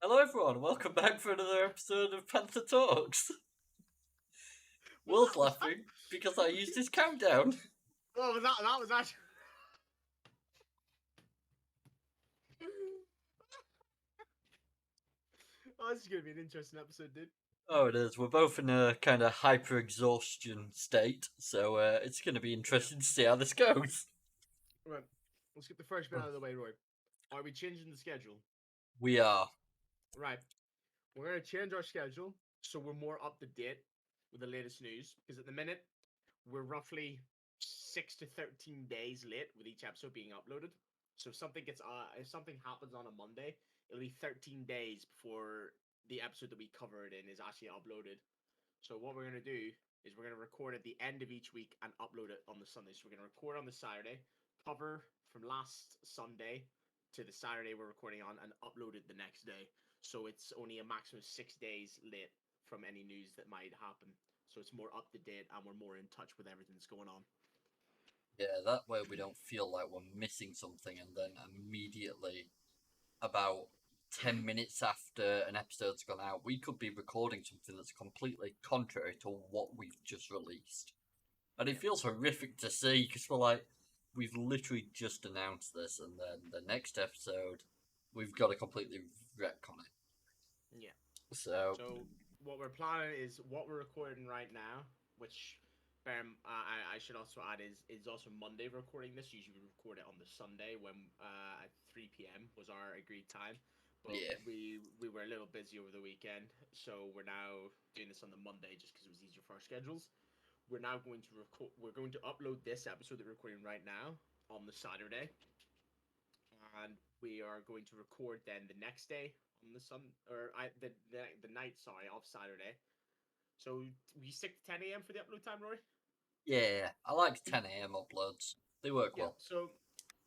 Hello, everyone. Welcome back for another episode of Panther Talks. Was Will's that? Was laughing because I used his countdown. Oh, was that? That was actually. Oh, this is gonna be an interesting episode, dude. Oh, it is. We're both in a kind of hyper exhaustion state, so it's going to be Yeah. interesting to see how this goes. Right. Let's get the first bit out of the way, Roy. Are we changing the schedule? We are. Right. We're gonna change our schedule so we're more up to date with the latest news. Because at the minute, we're roughly 6 to 13 days late with each episode being uploaded. So if something happens on a Monday, it'll be 13 days before the episode that we covered in is actually uploaded. So what we're gonna do is we're gonna record at the end of each week and upload it on the Sunday. So we're gonna record on the Saturday, cover from last Sunday to the Saturday we're recording on, and upload it the next day. So it's only a maximum of 6 days late from any news that might happen. So it's more up to date and we're more in touch with everything that's going on. Yeah, that way we don't feel like we're missing something and then immediately, about 10 minutes after an episode's gone out, we could be recording something that's completely contrary to what we've just released. And it Yeah. feels horrific to see because we're like, we've literally just announced this, and then the next episode, we've got to completely retcon it. Yeah. So, So what we're planning is what we're recording right now, which I should also add is also Monday recording this. Usually we record it on the Sunday when at 3 p.m. was our agreed time, but yeah. we were a little busy over the weekend, so we're now doing this on the Monday just because it was easier for our schedules. We're now going to record. We're going to upload this episode that we're recording right now on the Saturday, and we are going to record then the next day on the sun or the night, sorry, of Saturday. So we stick to 10 a.m. for the upload time, Rory. Yeah, I like 10 a.m. uploads. They work Yeah. well. So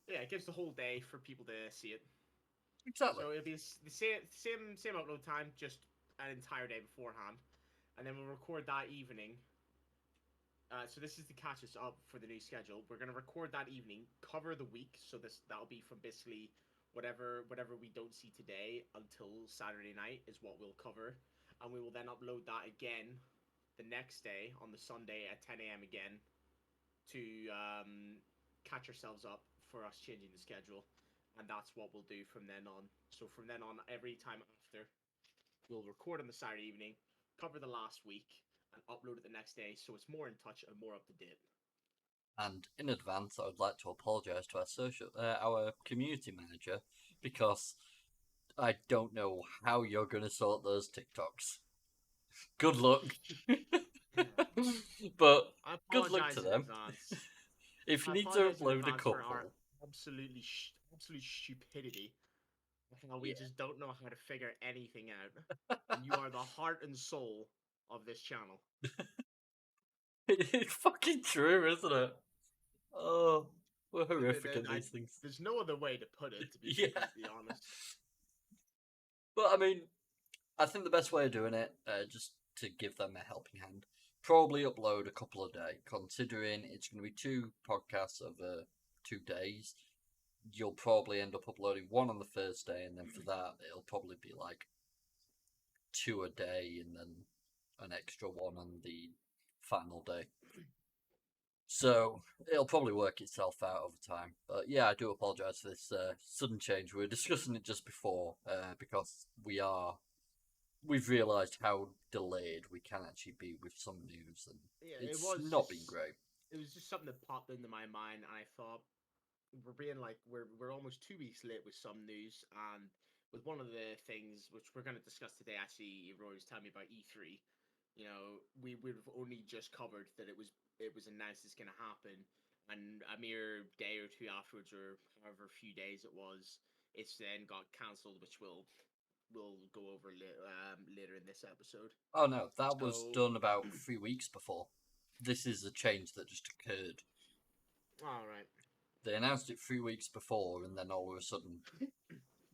yeah, it gives the whole day for people to see it. Exactly. So it'll be the same upload time, just an entire day beforehand, and then we'll record that evening. So this is to catch us up for the new schedule. We're gonna record that evening, cover the week. So that'll be from basically whatever we don't see today until Saturday night is what we'll cover, and we will then upload that again the next day on the Sunday at 10 a.m. again to catch ourselves up for us changing the schedule, and that's what we'll do from then on. So from then on, every time after, we'll record on the Saturday evening, cover the last week, and upload it the next day, so it's more in touch and more up to date. And in advance, I would like to apologise to our community manager, because I don't know how you're going to sort those TikToks. Good luck. But I good luck to apologize in them. advance. If you I need to apologize in upload a advance for our couple, absolute stupidity. How we yeah. just don't know how to figure anything out. And you are the heart and soul of this channel. It's fucking true, isn't it? Oh, we're horrific at these things. There's no other way to put it, to be Yeah. completely honest. But I mean, I think the best way of doing it, just to give them a helping hand, probably upload a couple a day. Considering it's going to be two podcasts over 2 days, you'll probably end up uploading one on the first day, and then for that, it'll probably be like two a day, and then an extra one on the final day. So it'll probably work itself out over time. But yeah, I do apologise for this sudden change. We were discussing it just before because we've realised how delayed we can actually be with some news, and Yeah, it's not been great. it was just something that popped into my mind, and I thought we're almost 2 weeks late with some news, and with one of the things which we're going to discuss today, actually, Roy was telling me about E3. You know, we've only just covered that it was announced it's going to happen, and a mere day or two afterwards, or however few days it was, it's then got cancelled, which we'll go over later in this episode. Oh no, that was So, done about 3 weeks before. This is a change that just occurred. all right. They announced it 3 weeks before, and then all of a sudden,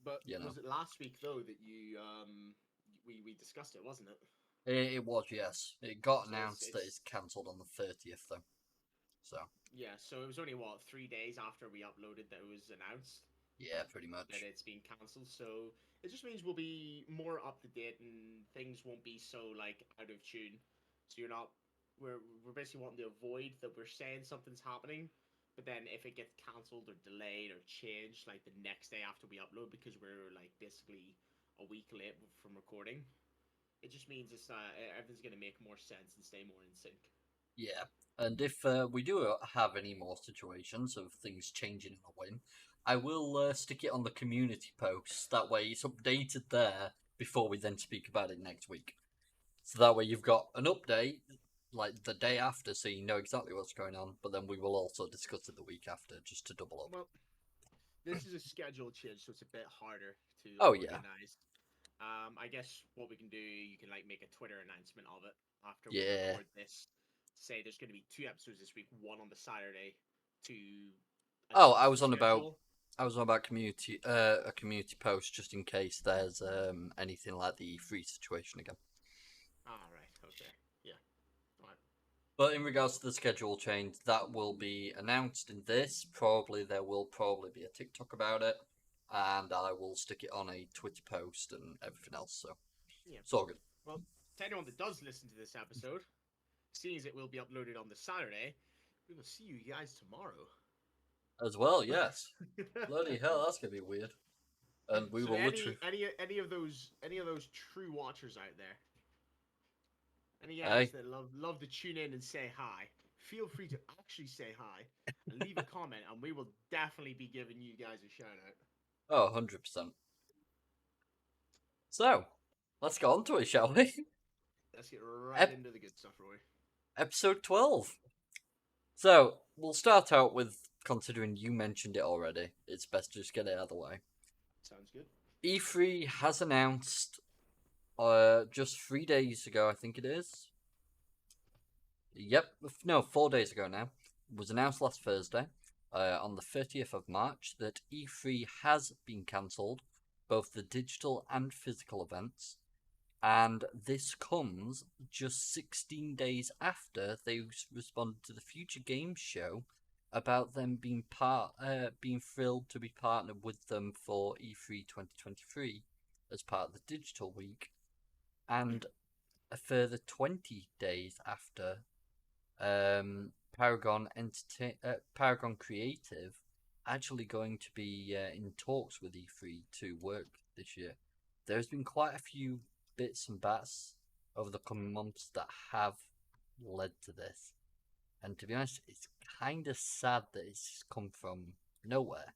But you know, was it last week though that we discussed it, wasn't it? it was, yes. It got So it's announced that it's it's cancelled on the 30th, though. So yeah. So it was only what 3 days after we uploaded that it was announced. Yeah, pretty much. that it's being cancelled. So it just means we'll be more up to date and things won't be so like out of tune. So you're not we're basically wanting to avoid that we're saying something's happening, but then if it gets cancelled or delayed or changed like the next day after we upload because we're like basically a week late from recording, it just means it's everything's gonna make more sense and stay more in sync. Yeah, and if we do have any more situations of things changing in a whim, I will stick it on the community post. That way it's updated there before we then speak about it next week. So that way you've got an update like the day after, so you know exactly what's going on. But then we will also discuss it the week after, just to double up. Well, this is a schedule change, so it's a bit harder to Oh yeah, organize. I guess what we can do, you can like make a Twitter announcement of it after we yeah. record this. Say there's going to be 2 episodes this week, one on the Saturday to Oh, adjust the schedule. I was on about community a community post just in case there's anything like the free situation again. Ah, right. Okay. Yeah. All right. But in regards to the schedule change, that will be announced in this. Probably there will probably be a TikTok about it, and I will stick it on a Twitter post and everything else. So Yeah. it's all good. Well, to anyone that does listen to this episode, seeing as it will be uploaded on the Saturday, we will see you guys tomorrow. As well, yes. Bloody hell, that's gonna be weird. And we So will literally. any of those true watchers out there, any Hey, guys that love to tune in and say hi, feel free to actually say hi and leave a comment, and we will definitely be giving you guys a shout out. oh, 100%. So, let's get on to it, shall we? Let's get right Ep- into the good stuff, Roy. Episode 12. So, we'll start out with, considering you mentioned it already, it's best to just get it out of the way. Sounds good. E3 has announced, just 3 days ago, I think it is. Yep, no, 4 days ago now. It was announced last Thursday, on the 30th of March, that E3 has been cancelled, both the digital and physical events. And this comes just 16 days after they responded to the Future Games show about them being being thrilled to be partnered with them for E3 2023 as part of the Digital Week, and a further 20 days after Paragon Creative actually going to be in talks with E3 to work this year. There's been quite a few bits and bats over the coming months that have led to this. And to be honest, it's kind of sad that it's come from nowhere.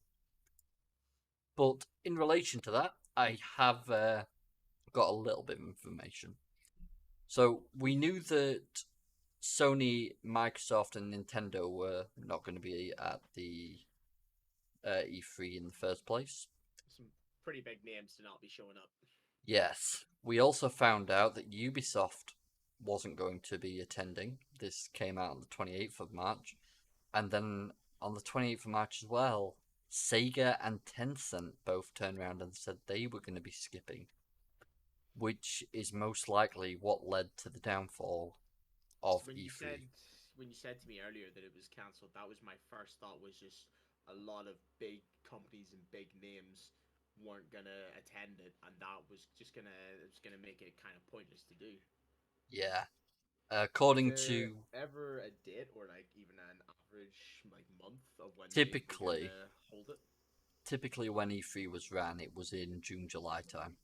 But in relation to that, I have got a little bit of information. So we knew that Sony, Microsoft, and Nintendo were not going to be at the E3 in the first place. Some pretty big names to not be showing up. Yes. We also found out that Ubisoft wasn't going to be attending. This came out on the 28th of March. And then on the 28th of March as well, Sega and Tencent both turned around and said they were going to be skipping, which is most likely what led to the downfall of E3. When you said to me earlier that it was cancelled, that was my first thought, was just a lot of big companies and big names weren't gonna attend it, and that was just gonna make it kind of pointless to do. Yeah. According Is there to ever a date or like even an average like month of when typically they're gonna hold it? typically when E3 was ran, it was in June, July time.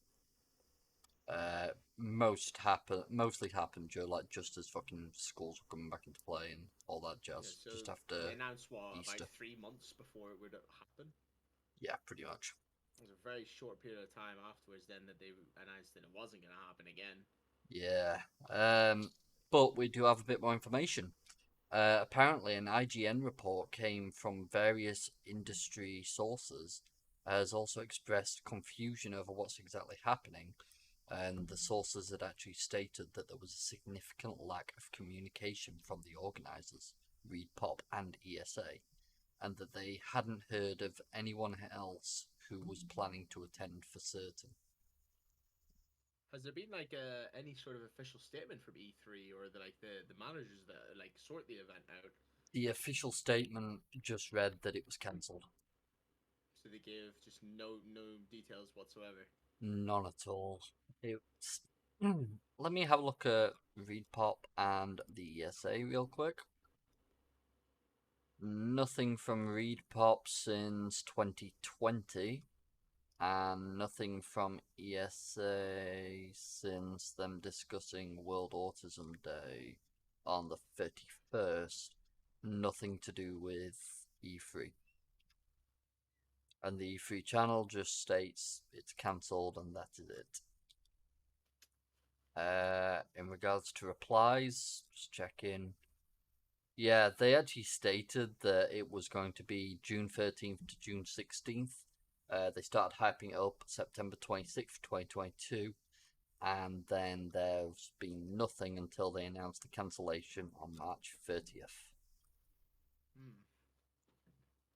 Mostly happened during like just as fucking schools were coming back into play and all that jazz. Yeah, so Just after they announced what Easter. about 3 months before it would happen. Yeah, pretty much. It was a very short period of time afterwards then that they announced that it wasn't going to happen again. Yeah. But we do have a bit more information. Apparently, an IGN report came from various industry sources, has also expressed confusion over what's exactly happening, and the sources had actually stated that there was a significant lack of communication from the organisers, ReedPop and ESA, and that they hadn't heard of anyone else who was planning to attend for certain. Has there been like any sort of official statement from E3 or the managers that like sort the event out? The official statement just read that it was cancelled. So they gave just no details whatsoever. None at all. It's... Let me have a look at ReadPop and the ESA real quick. Nothing from ReadPop since 2020, and nothing from ESA since them discussing World Autism Day on the 31st. Nothing to do with E3. And the E3 channel just states it's cancelled and that is it. In regards to replies, just check in. Yeah, they actually stated that it was going to be June 13th to June 16th. They started hyping it up September 26th, 2022, and then there's been nothing until they announced the cancellation on March 30th.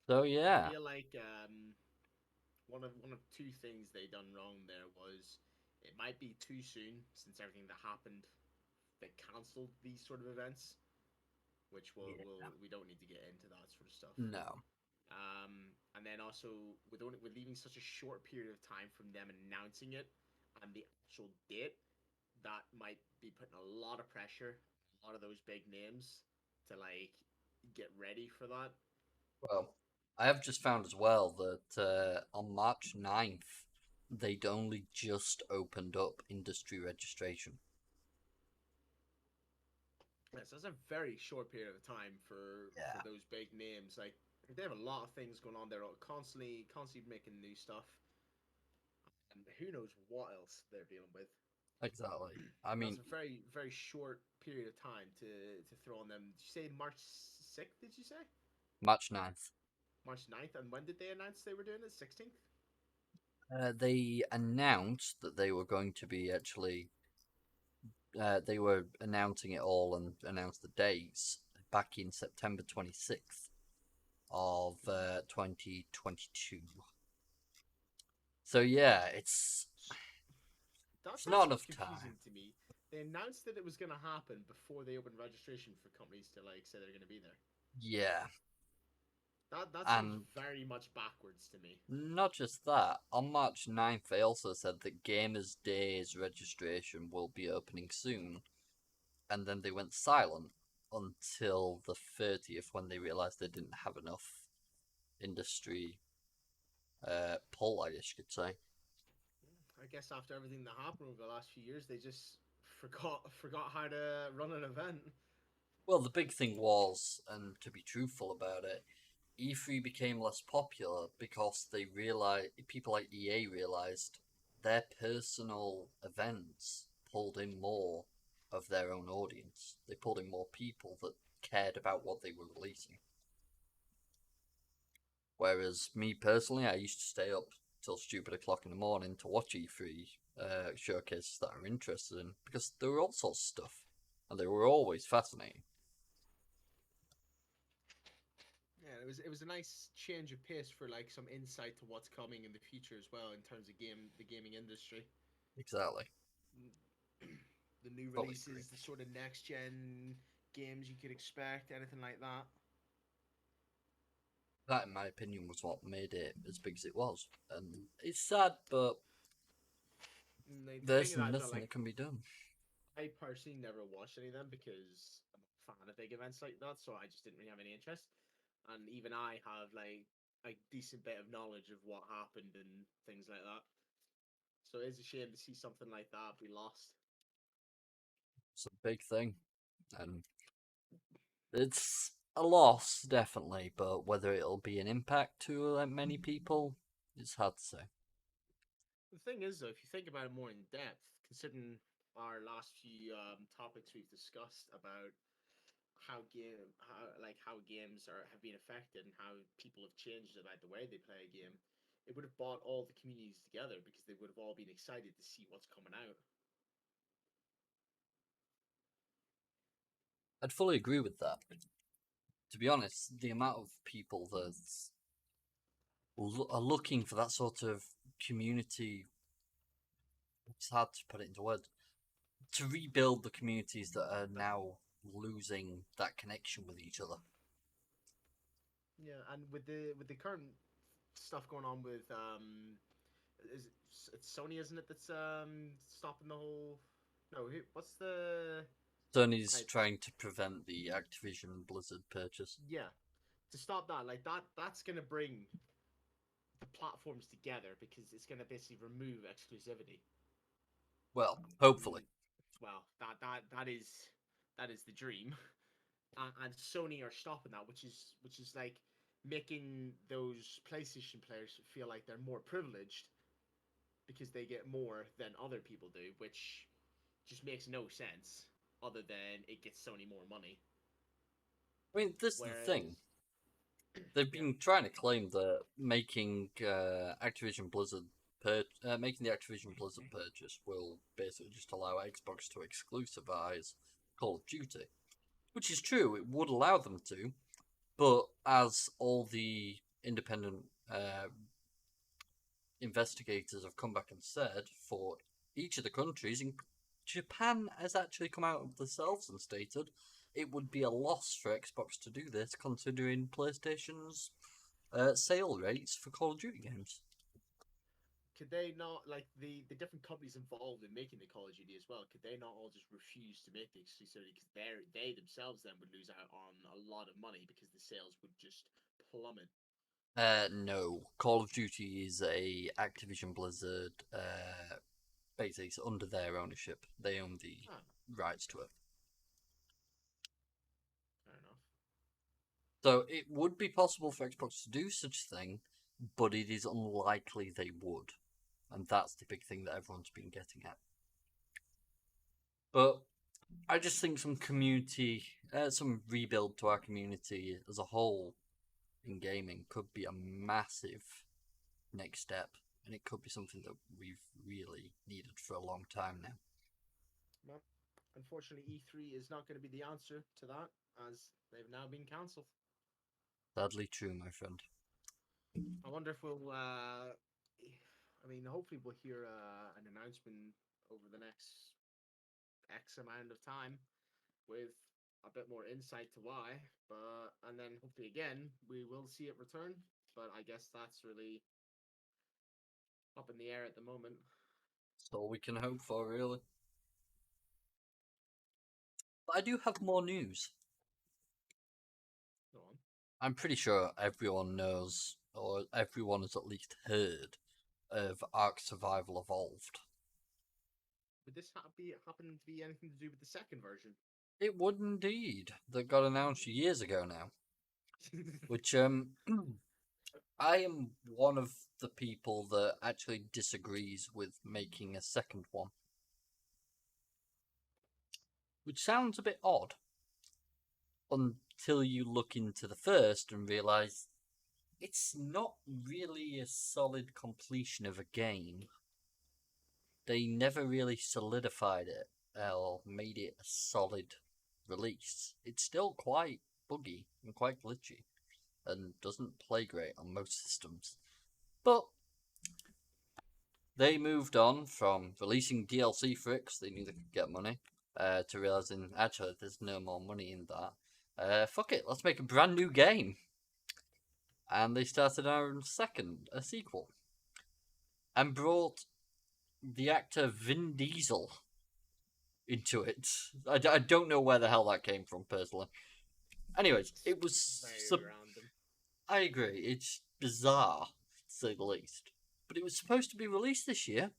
So yeah. I feel like one of two things they done wrong there was it might be too soon since everything that happened. They cancelled these sort of events, which we don't need to get into that sort of stuff. No. And then also with leaving such a short period of time from them announcing it and the actual date, that might be putting a lot of pressure on a lot of those big names to like get ready for that. Well, I have just found as well that on March 9th, they'd only just opened up industry registration. Yes, that's a very short period of time for those big names. Like they have a lot of things going on there, constantly making new stuff, and who knows what else they're dealing with. Exactly. I mean, that's a very very short period of time to throw on them. Did you say March 6th? Did you say March 9th? March 9th, and when did they announce they were doing it? 16th. They announced that they were going to be actually. They were announcing it all and announced the dates back in September 26th of 2022. So yeah, it's not enough time. To me. They announced that it was going to happen before they opened registration for companies to like say they're going to be there. Yeah. That seems very much backwards to me. Not just that, on March 9th they also said that Gamers Day's registration will be opening soon, and then they went silent until the 30th when they realised they didn't have enough industry pull, I guess you could say. I guess after everything that happened over the last few years, they just forgot how to run an event. Well, the big thing was, and to be truthful about it, E3 became less popular because they realized, people like EA realized their personal events pulled in more of their own audience. They pulled in more people that cared about what they were releasing. Whereas me personally, I used to stay up till stupid o'clock in the morning to watch E3 showcases that I'm interested in, because there were all sorts of stuff, and they were always fascinating. Yeah, it was a nice change of pace for like some insight to what's coming in the future as well in terms of the gaming industry. Exactly. The new releases, the sort of next gen games you could expect, anything like that. That, in my opinion, was what made it as big as it was, and it's sad, but there's nothing that can be done. I personally never watched any of them because I'm a fan of big events like that, so I just didn't really have any interest. And even I have like a decent bit of knowledge of what happened and things like that. So it's a shame to see something like that be lost. It's a big thing, and it's a loss, definitely, but whether it'll be an impact to many people, it's hard to say. The thing is, though, if you think about it more in depth, considering our last few topics we've discussed about how games have been affected and how people have changed about the way they play a game, it would have brought all the communities together because they would have all been excited to see what's coming out. I'd fully agree with that. To be honest, the amount of people that are looking for that sort of community, it's hard to put it into words, to rebuild the communities that are now losing that connection with each other. Yeah, and with the current stuff going on with it's Sony, isn't it? That's stopping the whole. No, what's the? Sony's Like, trying to prevent the Activision Blizzard purchase. yeah, to stop that. Like that's gonna bring the platforms together because it's gonna basically remove exclusivity. Well, hopefully. Well, that is the dream, and Sony are stopping that, which is like making those PlayStation players feel like they're more privileged because they get more than other people do, which just makes no sense. Other than it gets Sony more money. I mean, this is the Whereas, thing. They've yeah, been trying to claim that making Activision Blizzard making the Activision Blizzard purchase will basically just allow Xbox to exclusivize Call of Duty, which is true. It would allow them to, but as all the independent investigators have come back and said, for each of the countries, Japan has actually come out of themselves and stated it would be a loss for Xbox to do this, considering PlayStation's sale rates for Call of Duty games. could they not, like the different companies involved in making the Call of Duty as well? Could they not all just refuse to make the exclusivity because they themselves then would lose out on a lot of money because the sales would just plummet? No. Call of Duty is a Activision Blizzard. Basically, it's under their ownership. They own the Ah, rights to it. fair enough. So it would be possible for Xbox to do such a thing, but it is unlikely they would. And that's the big thing that everyone's been getting at. But I just think some rebuild to our community as a whole in gaming could be a massive next step, and it could be something that we've really needed for a long time now. Well, unfortunately, E3 is not going to be the answer to that, as they've now been cancelled. Sadly true, my friend. I wonder if we'll. I mean, hopefully we'll hear an announcement over the next X amount of time with a bit more insight to why. But and then hopefully again we will see it return. But I guess that's really up in the air at the moment. That's all we can hope for, really. But I do have more news. Go on. I'm pretty sure everyone knows, or everyone has at least heard, of Ark Survival Evolved. Would this happen to be anything to do with the second version? It would indeed. That got announced years ago now. Which, I am one of the people that actually disagrees with making a second one. Which sounds a bit odd. Until you look into the first and realise it's not really a solid completion of a game. They never really solidified it or made it a solid release. It's still quite buggy and quite glitchy and doesn't play great on most systems. But they moved on from releasing DLC for it because they knew they could get money to realising actually there's no more money in that. Fuck it, let's make a brand new game. And they started our a sequel, and brought the actor Vin Diesel into it. I don't know where the hell that came from, personally. Anyways, it was... Very random. I agree, it's bizarre, to say the least. But it was supposed to be released this year.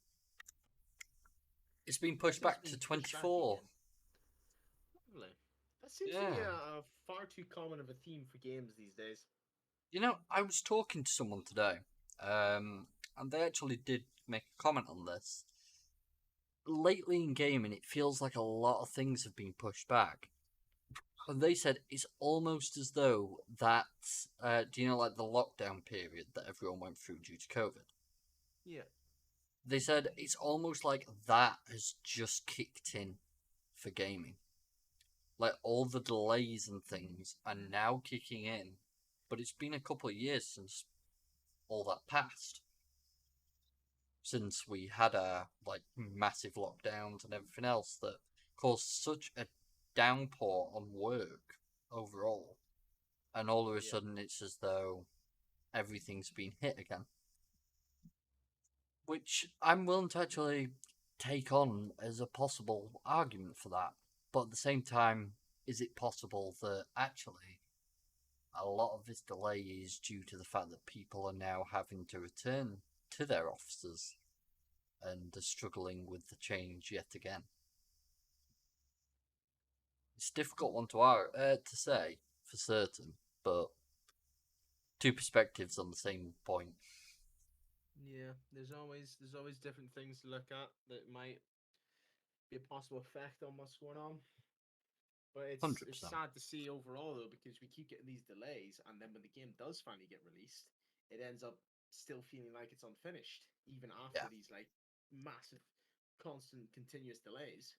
It's been pushed back to 24. Really? That seems to be a far too common of a theme for games these days. You know, I was talking to someone today, and they actually did make a comment on this. Lately in gaming, it feels like a lot of things have been pushed back. And they said it's almost as though that, do you know, like the lockdown period that everyone went through due to COVID? Yeah. They said it's almost like that has just kicked in for gaming. Like all the delays and things are now kicking in, but it's been a couple of years since all that passed. Since we had our like massive lockdowns and everything else that caused such a downpour on work overall, and all of a sudden it's as though everything's been hit again. Which I'm willing to actually take on as a possible argument for that. But at the same time, is it possible that actually a lot of this delay is due to the fact that people are now having to return to their offices and are struggling with the change yet again? It's a difficult one to say for certain, but two perspectives on the same point. Yeah, there's always different things to look at that might be a possible effect on what's going on. But it's 100%. sad to see overall though, because we keep getting these delays, and then when the game does finally get released, it ends up still feeling like it's unfinished, even after Yeah, these like massive, constant, continuous delays.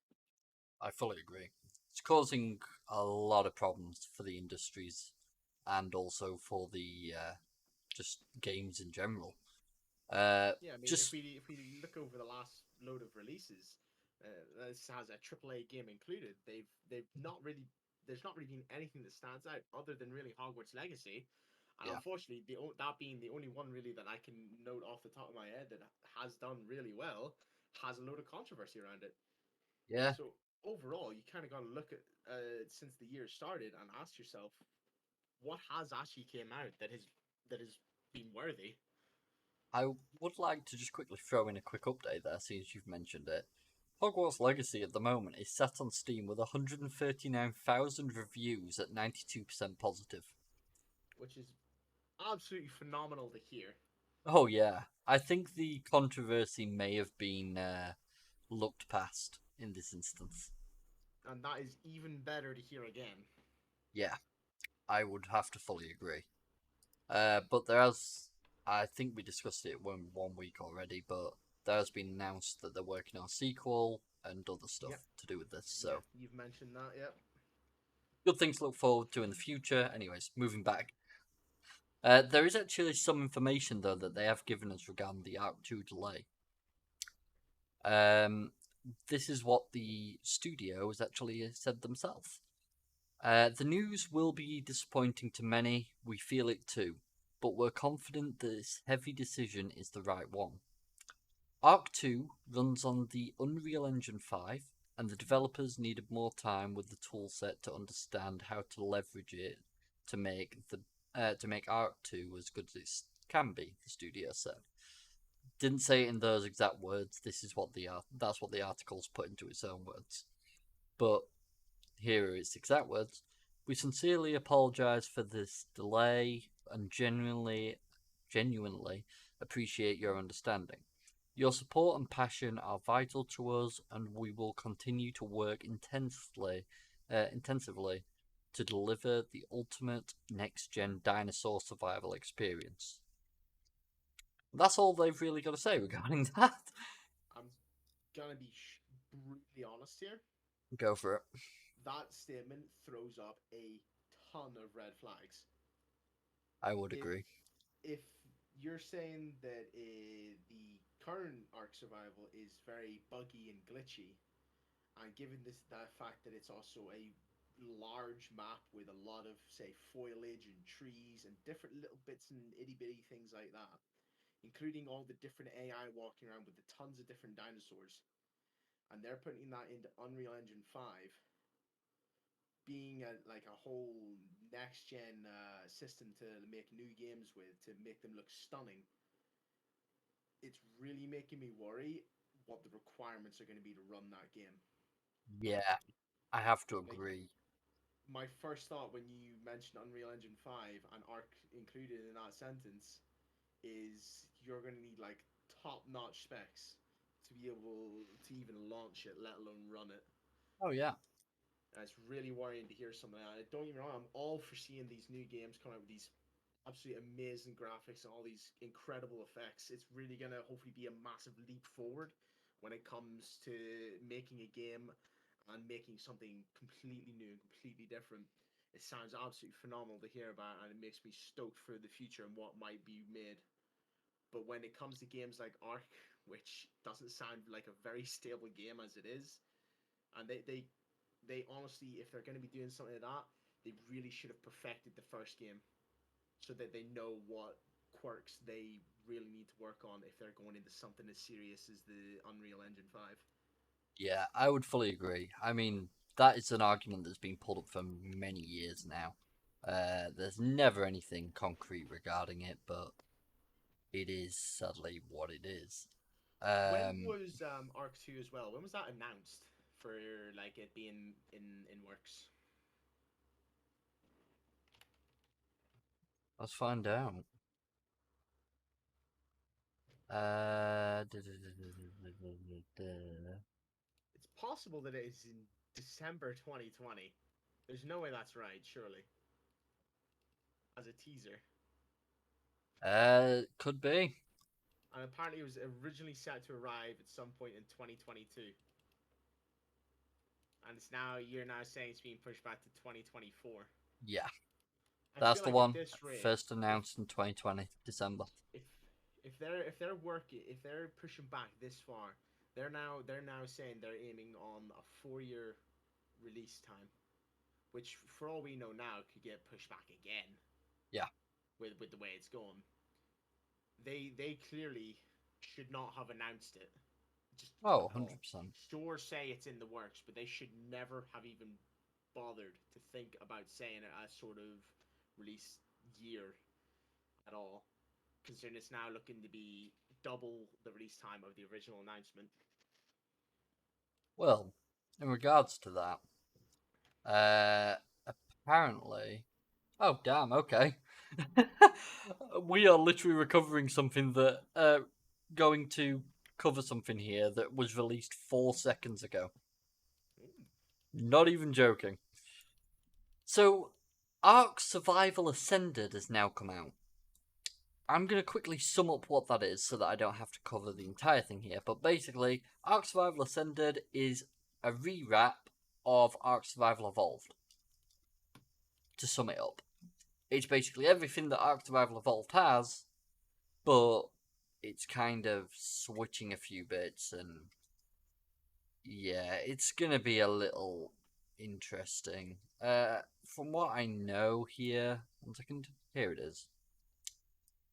I fully agree. It's causing a lot of problems for the industries and also for the just games in general. Yeah, I mean, if Just we look over the last load of releases, this has a AAA game included. They've not really there's not really been anything that stands out other than really Hogwarts Legacy, and yeah, unfortunately, that being the only one really that I can note off the top of my head that has done really well, has a load of controversy around it. yeah. So overall, you kind of got to look at since the year started and ask yourself, what has actually came out that has been worthy. I would like to just quickly throw in a quick update there, since you've mentioned it. Hogwarts Legacy at the moment is set on Steam with 139,000 reviews at 92% positive. Which is absolutely phenomenal to hear. Oh yeah, I think the controversy may have been looked past in this instance. And that is even better to hear again. Yeah, I would have to fully agree. But I think we discussed it one week already, but there has been announced that they're working on a sequel and other stuff Yep. to do with this. Yeah, So you've mentioned that. Yep. good things to look forward to in the future. Anyways, moving back. There is actually some information though that they have given us regarding the Arc 2 delay. Um, this is what the studio has actually said themselves. The news will be disappointing to many. We feel it too, but we're confident that this heavy decision is the right one. Arc 2 runs on the Unreal Engine 5, and the developers needed more time with the toolset to understand how to leverage it to make Arc 2 as good as it can be. The studio said. Didn't say it in those exact words. That's what the article's put into its own words. But here are its exact words. We sincerely apologize for this delay and genuinely appreciate your understanding. Your support and passion are vital to us, and we will continue to work intensively to deliver the ultimate next-gen dinosaur survival experience. That's all they've really got to say regarding that. I'm gonna be brutally honest here. Go for it. That statement throws up a ton of red flags. I would If agree. if you're saying that the current Ark Survival is very buggy and glitchy, and given this that fact that it's also a large map with a lot of say foliage and trees and different little bits and itty bitty things like that, including all the different AI walking around with the tons of different dinosaurs, and they're putting that into Unreal Engine 5, being like a whole next gen system to make new games with to make them look stunning. It's really making me worry what the requirements are going to be to run that game. Yeah, I have to Like, agree. my first thought when you mentioned Unreal Engine 5 and Arc included in that sentence is you're going to need like top notch specs to be able to even launch it, let alone run it. Oh yeah. And it's really worrying to hear something like that. Don't get me wrong, I'm all for seeing these new games come out with these absolutely amazing graphics and all these incredible effects. It's really going to hopefully be a massive leap forward when it comes to making a game and making something completely new and completely different. It sounds absolutely phenomenal to hear about, and it makes me stoked for the future and what might be made. But when it comes to games like Ark, which doesn't sound like a very stable game as it is, and they honestly, if they're going to be doing something like that, they really should have perfected the first game so that they know what quirks they really need to work on if they're going into something as serious as the Unreal Engine 5. Yeah, I would fully agree. I mean, that is an argument that's been pulled up for many years now. There's never anything concrete regarding it, but it is sadly what it is. When Um, was Arc 2 as well? When was that announced for like it being in works? let's find out. Uh, It's possible that it is in December 2020. There's no way that's right, surely. As a teaser. could be. And apparently it was originally set to arrive at some point in 2022. And you're now saying it's being pushed back to 2024. Yeah, I that's feel the like at one. this rate, First announced in 2020 December. if if they're pushing back this far, they're now saying they're aiming on a 4 year release time, which for all we know now could get pushed back again. Yeah. With the way it's going, they clearly should not have announced it. Just Oh, at all. 100%. Sure, say it's in the works, but they should never have even bothered to think about saying it as sort of release year at all, considering it's now looking to be double the release time of the original announcement. Well, in regards to that, apparently. Oh, damn, okay. We are literally recovering something that, going to cover something here that was released 4 seconds ago. Ooh. Not even joking. So, Ark Survival Ascended has now come out. I'm going to quickly sum up what that is so that I don't have to cover the entire thing here. But basically, Ark Survival Ascended is a rewrap of Ark Survival Evolved. To sum it up, it's basically everything that Ark Survival Evolved has, but it's kind of switching a few bits, and yeah, it's going to be a little interesting. From what I know here, 1 second, here it is.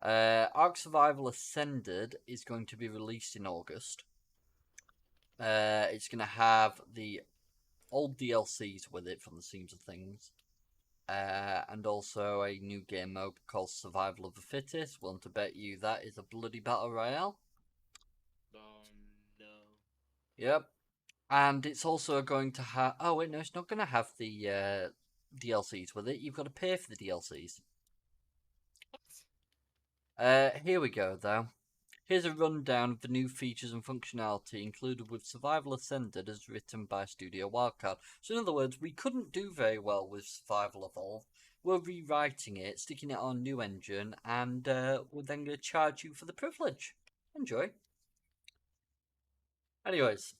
Ark Survival Ascended is going to be released in August. It's going to have the old DLCs with it from the seams of things. And also a new game mode called Survival of the Fittest. Willing to bet you that is a bloody battle royale. No. Yep. And it's also going to have. Oh wait, no, it's not going to have the DLCs with it. You've got to pay for the DLCs. Here we go though. Here's a rundown of the new features and functionality included with Survival Ascended as written by Studio Wildcard. So in other words, we couldn't do very well with Survival Evolved. We're rewriting it, sticking it on a new engine, and we're then going to charge you for the privilege. Enjoy. Anyways,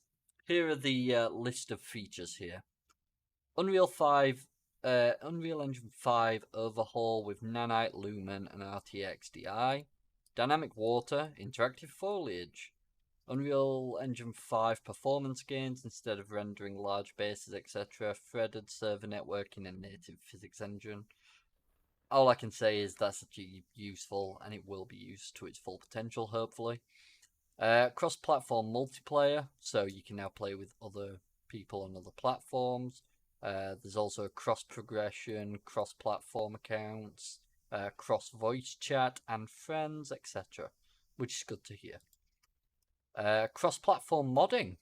here are the list of features here. Unreal Engine 5 overhaul with Nanite, Lumen, and RTX DI. Dynamic water, interactive foliage. Unreal Engine 5 performance gains instead of rendering large bases, etc. Threaded server networking and native physics engine. All I can say is that's actually useful, and it will be used to its full potential, hopefully. Cross-platform multiplayer, so you can now play with other people on other platforms. There's also cross-progression, cross-platform accounts, cross-voice chat, and friends, etc., which is good to hear. Cross-platform modding.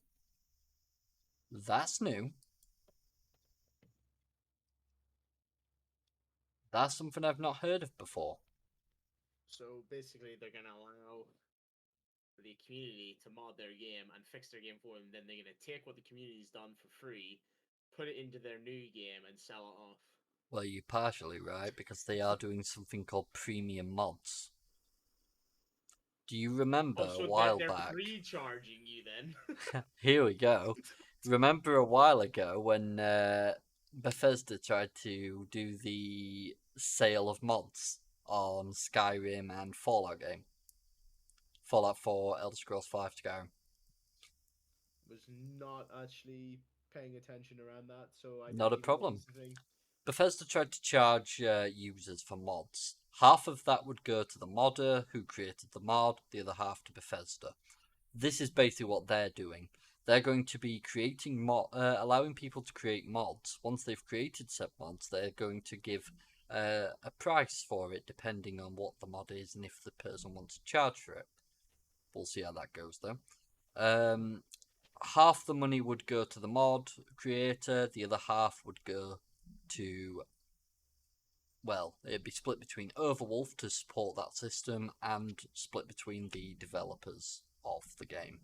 That's new. That's something I've not heard of before. So basically, they're gonna allow the community to mod their game and fix their game for them. Then they're gonna take what the community's done for free, put it into their new game, and sell it off. Well, you're partially right, because they are doing something called premium mods. Do you remember Oh, a so while they're back? pre-charging you then? Here we go. Remember a while ago when Bethesda tried to do the sale of mods on Skyrim and Fallout game? Fallout 4, Elder Scrolls 5, Skyrim. Was not actually paying attention around that, so I Not don't a even know what problem. was the thing. Bethesda tried to charge users for mods. Half of that would go to the modder who created the mod, the other half to Bethesda. This is basically what they're doing. They're going to be creating allowing people to create mods. Once they've created said mods, they're going to give a price for it depending on what the mod is and if the person wants to charge for it. We'll see how that goes though. Half the money would go to the mod creator, the other half would go to, well, it'd be split between Overwolf to support that system and split between the developers of the game.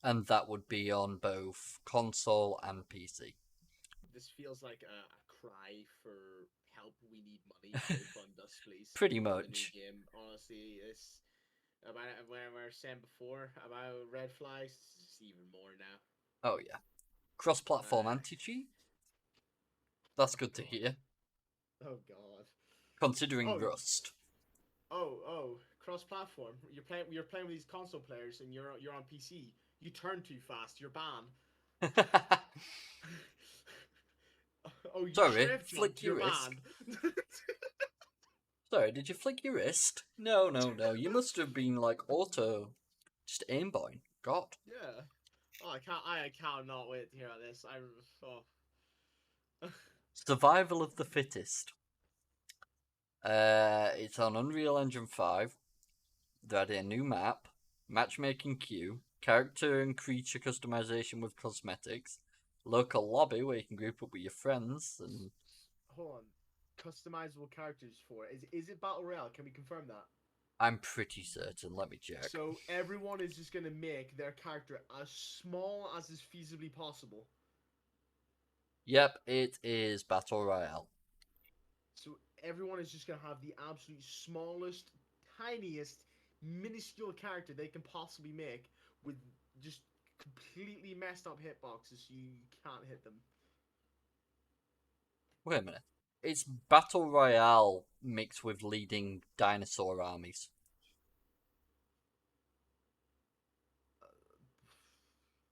And that would be on both console and PC. This feels like a cry for help. We need money. Go fund us, please. Pretty for the much. new game. Honestly, it's about when we were saying before about Red Flags. It's even more now. Oh yeah. Cross-platform anti-cheat? That's good to hear. Oh god. Considering Rust. Cross-platform. You're playing with these console players, and you're on PC. You turn too fast. You're banned. You sorry, drift flick your wrist. banned. Sorry, did you flick your wrist? No. You must have been like auto, just aimbotting. God. Yeah. Oh, I cannot wait to hear about this. Survival of the fittest. It's on Unreal Engine 5. They're adding a new map, matchmaking queue, character and creature customization with cosmetics, local lobby where you can group up with your friends, and hold on. Customizable characters for it. Is it Battle Royale? Can we confirm that? I'm pretty certain. Let me check. So everyone is just gonna make their character as small as is feasibly possible. Yep, it is Battle Royale. So everyone is just gonna have the absolute smallest, tiniest, minuscule character they can possibly make with just completely messed up hitboxes so you can't hit them. Wait a minute. It's Battle Royale mixed with leading dinosaur armies.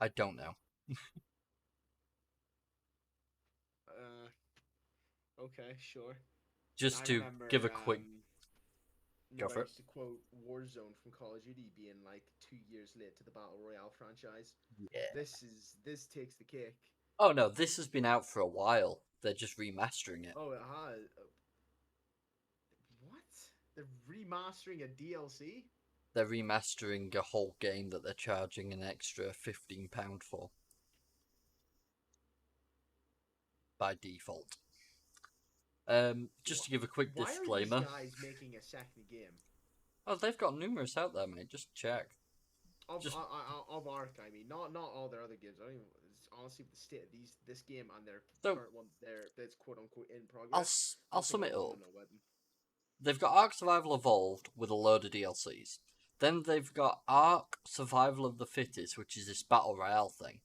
I don't know. Okay, sure. Just to give a quick... Go for it. I used to quote Warzone from Call of Duty being like 2 years late to the Battle Royale franchise. Yeah. This takes the cake. Oh no, this has been out for a while. They're just remastering it. Oh, it has. What? They're remastering a DLC? They're remastering a whole game that they're charging an extra £15 for. By default. Just to give a quick disclaimer. Why are these guys making a second game? Oh, they've got numerous out there, mate. Just check. Of Ark, I mean, not all their other games. I don't even honestly the state of this game and their current one that's quote unquote in progress. I'll sum it up. They've got Ark Survival Evolved with a load of DLCs. Then they've got Ark Survival of the Fittest, which is this Battle Royale thing.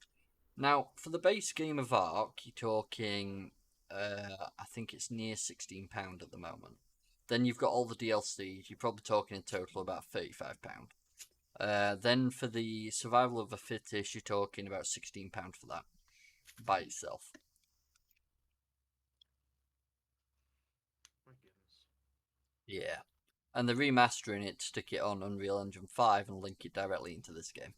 Now, for the base game of Ark, you're talking, I think it's near £16 at the moment. Then you've got all the DLCs, you're probably talking in total about £35. Then for the Survival of the Fittest, you're talking about £16 for that, by itself. My goodness. Yeah. And they're remastering it to stick it on Unreal Engine 5 and link it directly into this game.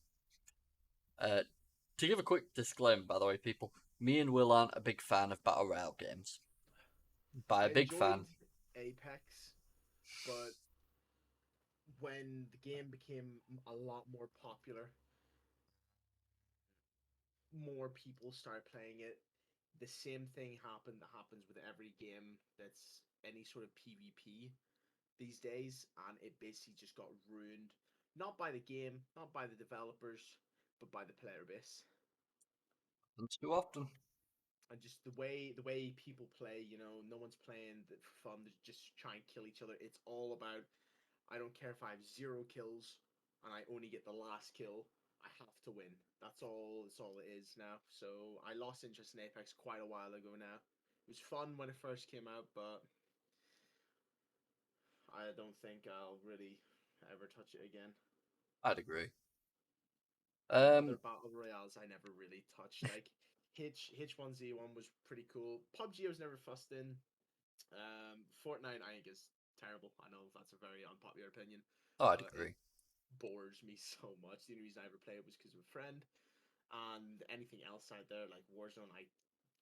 To give a quick disclaimer, by the way, people, me and Will aren't a big fan of Battle Royale games. By a big fan. Apex, but when the game became a lot more popular, more people started playing it. The same thing happened that happens with every game that's any sort of PvP these days, and it basically just got ruined. Not by the game, not by the developers, but by the player base. Happens too often. And just the way people play, you know, no one's playing for fun. They just try and kill each other. It's all about, I don't care if I have 0 kills and I only get the last kill. I have to win. That's all it is now. So I lost interest in Apex quite a while ago now. It was fun when it first came out, but I don't think I'll really ever touch it again. I'd agree. Other battle royales I never really touched. Like H1Z1 was pretty cool. PUBG I was never fussed in. Fortnite I think is terrible. I know that's a very unpopular opinion, Oh, I'd but it agree. bores me so much. The only reason I ever played it was because of a friend. And anything else out there like Warzone, I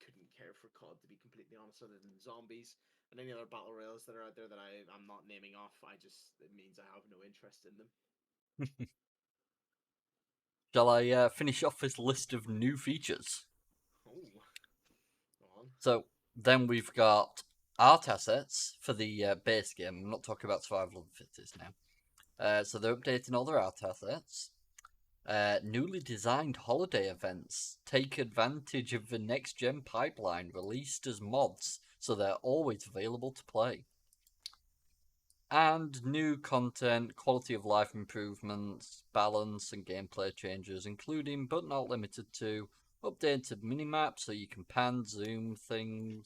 couldn't care for COD to be completely honest, other than zombies and any other battle royals that are out there that I'm not naming off. It means I have no interest in them. Shall I finish off this list of new features? Oh, go on. So then we've got art assets for the base game. I'm not talking about Survival of the Fittest now. So they're updating all their art assets. Newly designed holiday events take advantage of the next gen pipeline released as mods, so they're always available to play. And new content, quality of life improvements, balance, and gameplay changes, including but not limited to updated minimaps so you can pan, zoom things,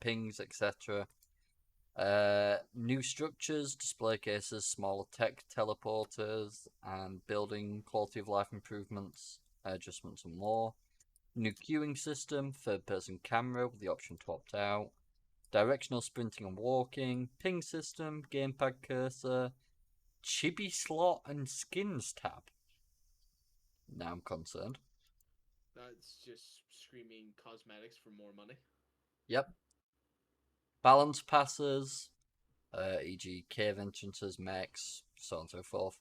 pings, etc. New structures, display cases, smaller tech teleporters, and building quality of life improvements, adjustments, and more. New queuing system, third person camera with the option to opt out. Directional sprinting and walking, ping system, gamepad cursor, chibi slot, and skins tab. Now I'm concerned. That's just screaming cosmetics for more money. Yep. Balance passes, e.g., cave entrances, mechs, so on and so forth,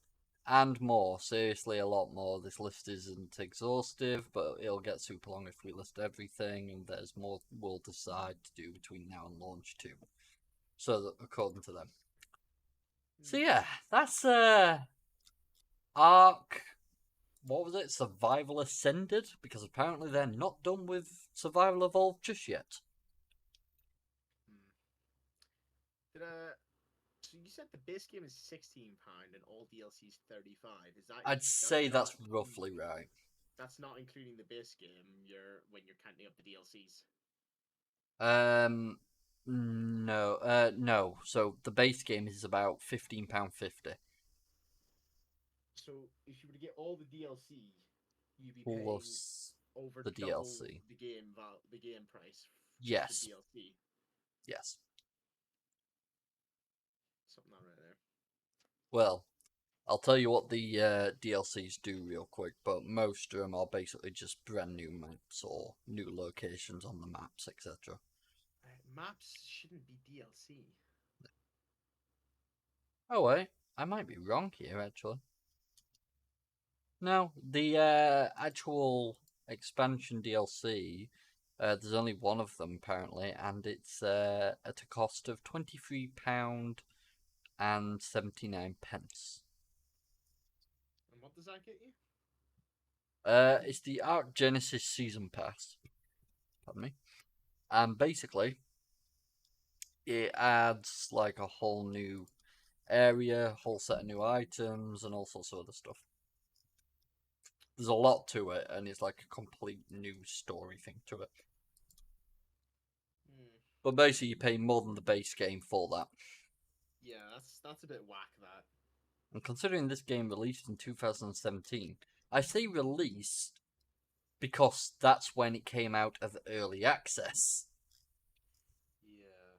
and more. Seriously, a lot more. This list isn't exhaustive, but it'll get super long if we list everything, and there's more we'll decide to do between now and launch too. So, according to them. So yeah, that's Ark. What was it? Survival Ascended? Because apparently they're not done with Survival Evolved just yet. Did So you said the base game is £16 and all DLC is 35. Is that I'd say that's roughly right. That's not including the base game. When you're counting up the DLCs. No. So the base game is about £15.50. So if you were to get all the DLC, you'd be paying Plus over the double DLC. the game price. Yes. The DLC. Yes. Something not right there. Well, I'll tell you what the DLCs do real quick, but most of them are basically just brand new maps or new locations on the maps, etc. Maps shouldn't be DLC. Oh wait, I might be wrong here actually. No, the actual expansion DLC, there's only one of them apparently, and it's at a cost of £23 and 79 pence. And what does that get you? It's the Ark Genesis Season Pass. Pardon me. And basically, it adds like a whole new area, whole set of new items, and all sorts of other stuff. There's a lot to it, and it's like a complete new story thing to it. But basically, you pay more than the base game for that. Yeah, that's a bit whack, that. And considering this game released in 2017, I say released because that's when it came out as early access. Yeah.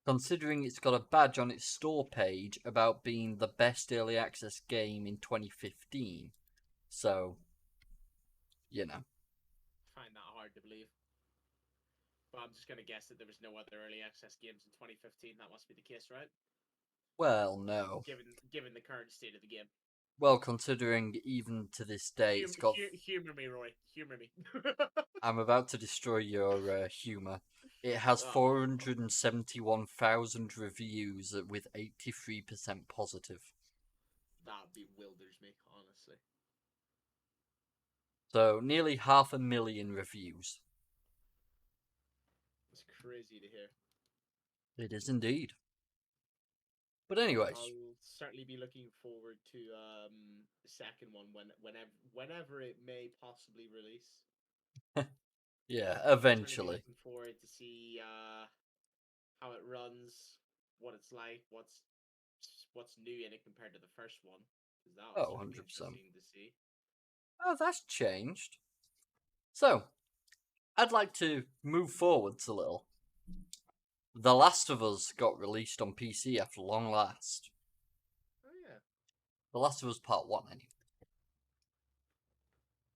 Considering it's got a badge on its store page about being the best early access game in 2015. So, you know. Find that hard to believe. But I'm just gonna guess that there was no other early access games in 2015. That must be the case, right? Well, no. Given the current state of the game. Well, considering even to this day it's got... Humor me, Roy. Humor me. I'm about to destroy your humour. It has 471,000 reviews with 83% positive. That bewilders me, honestly. So, nearly 500,000 reviews. It's crazy to hear. It is indeed. But anyways, I'll certainly be looking forward to the second one whenever it may possibly release. yeah, eventually. Looking forward to see how it runs, what it's like, what's new in it compared to the first one. That was 100%. interesting to see. Oh, that's changed. So, I'd like to move forwards a little. The Last of Us got released on PC after long last. Oh yeah. The Last of Us Part 1, anyway.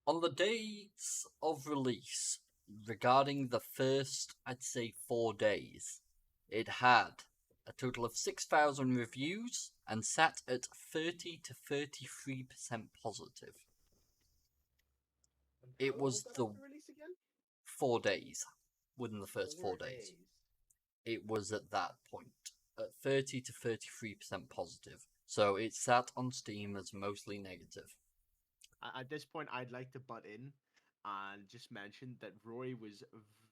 On the dates of release, regarding the first, I'd say 4 days, it had a total of 6,000 reviews and sat at 30 to 33% positive. And It how long was that the after release again? 4 days, within the first 4 4 days. days. It was at that point, at 30 to 33% positive. So it sat on Steam as mostly negative. At this point, I'd like to butt in and just mention that Rory was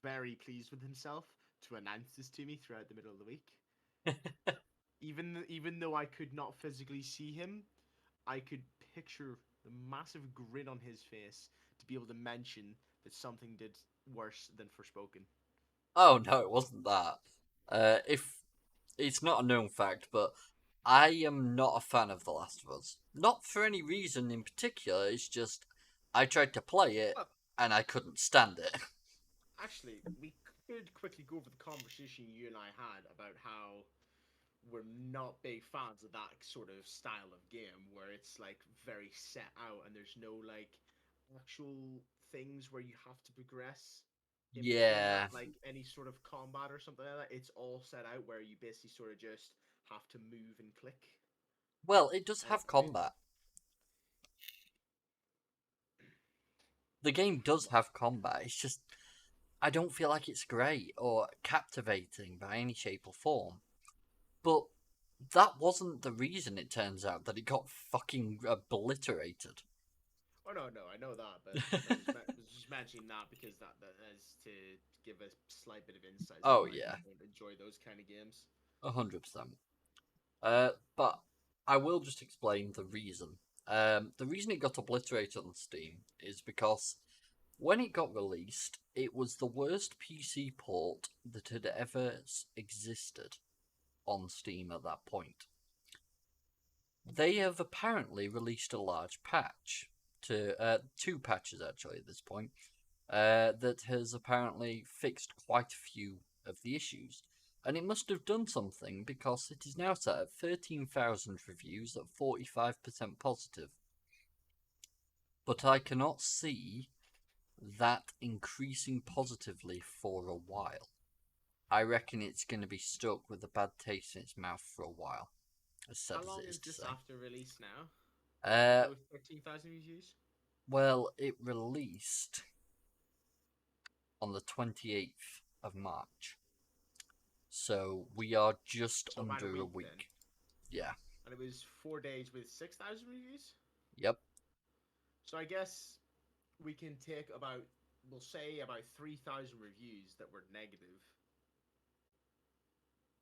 very pleased with himself to announce this to me throughout the middle of the week. Even though I could not physically see him, I could picture the massive grin on his face to be able to mention that something did worse than Forspoken. Oh no, it wasn't that. If it's not a known fact, but I am not a fan of The Last of Us. Not for any reason in particular. It's just I tried to play it Well, and I couldn't stand it. actually, we could quickly go over the conversation you and I had about how we're not big fans of that sort of style of game where it's like very set out and there's no like actual things where you have to progress in between Yeah. like any sort of combat or something like that. It's all set out where you basically sort of just have to move and click. Well, it does And have combat. The game does have combat. It's just I don't feel like it's great or captivating by any shape or form. But that wasn't the reason, it turns out, that it got fucking obliterated. Oh no, I know that, but I was just mentioning that because that is to give a slight bit of insight as to Oh why yeah, people don't enjoy those kind of games. 100%. But I will just explain the reason. The reason it got obliterated on Steam is because when it got released, it was the worst PC port that had ever existed on Steam at that point. They have apparently released a large patch to 2 patches actually at this point that has apparently fixed quite a few of the issues. And it must have done something because it is now set at 13,000 reviews at 45% positive. But I cannot see that increasing positively for a while. I reckon it's going to be stuck with a bad taste in its mouth for a while. As sad How as long it is is to this say. after release now? Uh, With 13,000 reviews? well, it released on the 28th of March. So we are just So about under a then. week. Yeah. And it was 4 days with 6,000 reviews? Yep. So I guess we can take about, we'll say about 3,000 reviews that were negative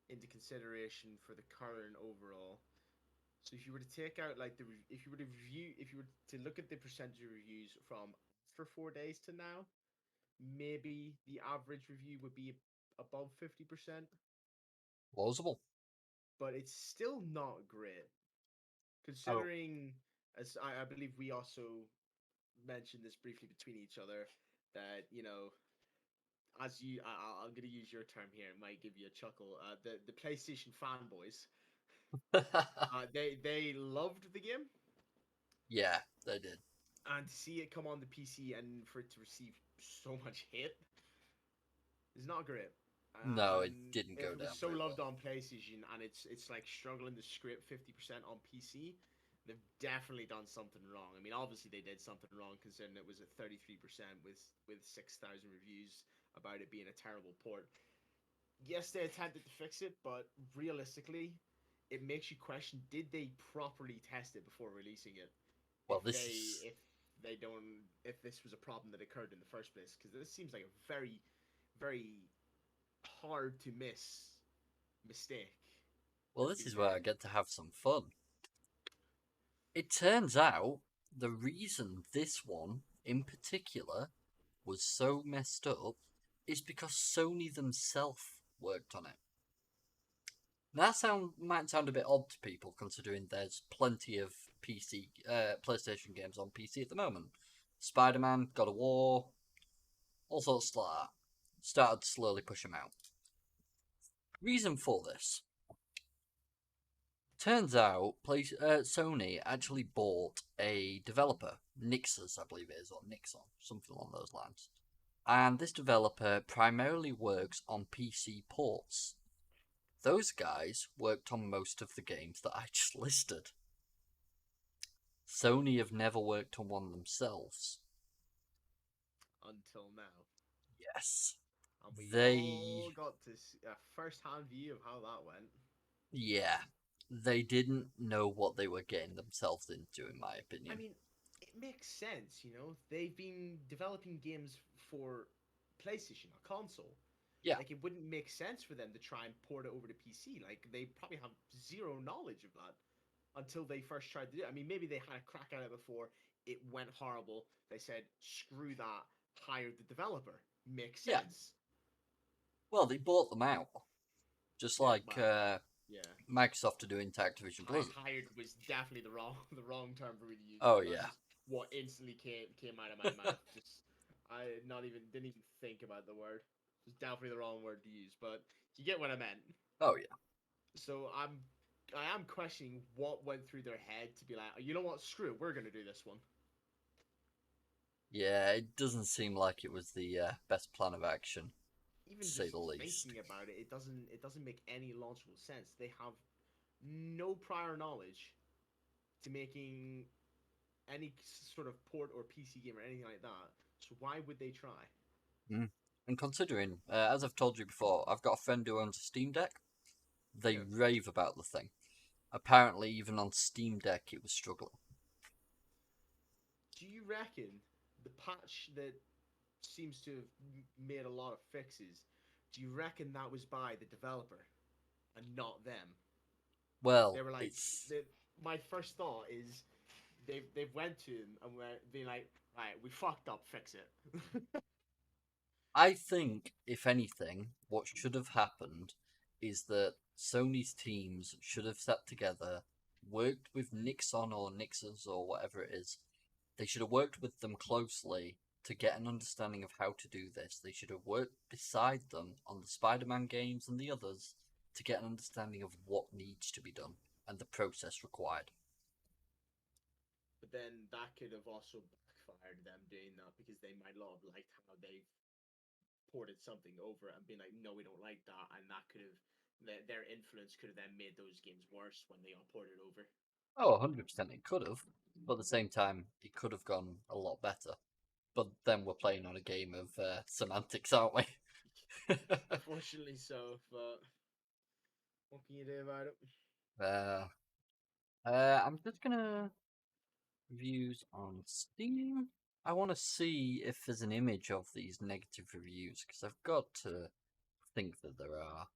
into consideration for the current overall. So if you were to take out like if you were to look at the percentage of reviews from for 4 days to now, maybe the average review would be above 50%, Plausible. but it's still not great Oh. considering, as I believe we also mentioned this briefly between each other, that as I'm going to use your term here, it might give you a chuckle. The PlayStation fanboys, they loved the game, Yeah, they did. and to see it come on the PC and for it to receive so much hate is not great. No, it And didn't if go it was down so very loved well. on PlayStation and it's like struggling to scrape 50% on PC, they've definitely done something wrong. I mean, obviously they did something wrong considering it was at 33% with 6,000 reviews about it being a terrible port. Yes, they attempted to fix it, but realistically, it makes you question: did they properly test it before releasing it? Well, If this they is. if they don't if this was a problem that occurred in the first place, because this seems like a very hard to miss mistake Well, that's this been is where I made. get to have some fun. It turns out the reason this one, in particular, was so messed up is because Sony themselves worked on it. That might sound a bit odd to people, considering there's plenty of PlayStation games on PC at the moment. Spider-Man, God of War, all sorts like that. Started to slowly push them out. Reason for this. Turns out, Sony actually bought a developer, Nixos, I believe it is, or Nixon, something along those lines. And this developer primarily works on PC ports. Those guys worked on most of the games that I just listed. Sony have never worked on one themselves. Until now. Yes. And we They... all got to see a first-hand view of how that went. Yeah. They didn't know what they were getting themselves into, in my opinion. I mean, it makes sense, you know? They've been developing games for PlayStation, a console. Yeah. Like, it wouldn't make sense for them to try and port it over to PC. Like, they probably have zero knowledge of that until they first tried to do it. I mean, maybe they had a crack at it before. It went horrible. They said, screw that, hired the developer. Makes sense. Yeah. Well, they bought them out. Just like yeah. Microsoft are doing to Activision Blizzard. Hired was definitely the wrong term for me to use. Oh, That's yeah. just what instantly came out of my mouth. I didn't even think about the word. It's definitely the wrong word to use, but you get what I meant. Oh, yeah. So I am questioning what went through their head to be like, you know what, screw it, we're gonna do this one. Yeah, it doesn't seem like it was the best plan of action. Even to just say the least. thinking about it, it doesn't make any logical sense. They have no prior knowledge to making any sort of port or PC game or anything like that. So why would they try? And considering, as I've told you before, I've got a friend who owns a Steam Deck. They rave about the thing. Apparently, even on Steam Deck, it was struggling. Do you reckon the patch that seems to have made a lot of fixes, do you reckon that was by the developer and not them? Well, They were like, my first thought is they've went to him and they're like, right, we fucked up, fix it. I think, if anything, what should have happened is that Sony's teams should have sat together, worked with Nixon or Nixons or whatever it is. They should have worked with them closely to get an understanding of how to do this. They should have worked beside them on the Spider-Man games and the others to get an understanding of what needs to be done and the process required. But then that could have also backfired them doing that because they might not have liked how they ported something over and been like, no, we don't like that, and that could have their influence could have then made those games worse when they got ported over. Oh, 100% it could have. But at the same time, it could have gone a lot better. But then we're playing on a game of semantics, aren't we? Unfortunately so, but what can you do about it? I'm just gonna reviews on Steam. I want to see if there's an image of these negative reviews because I've got to think that there are.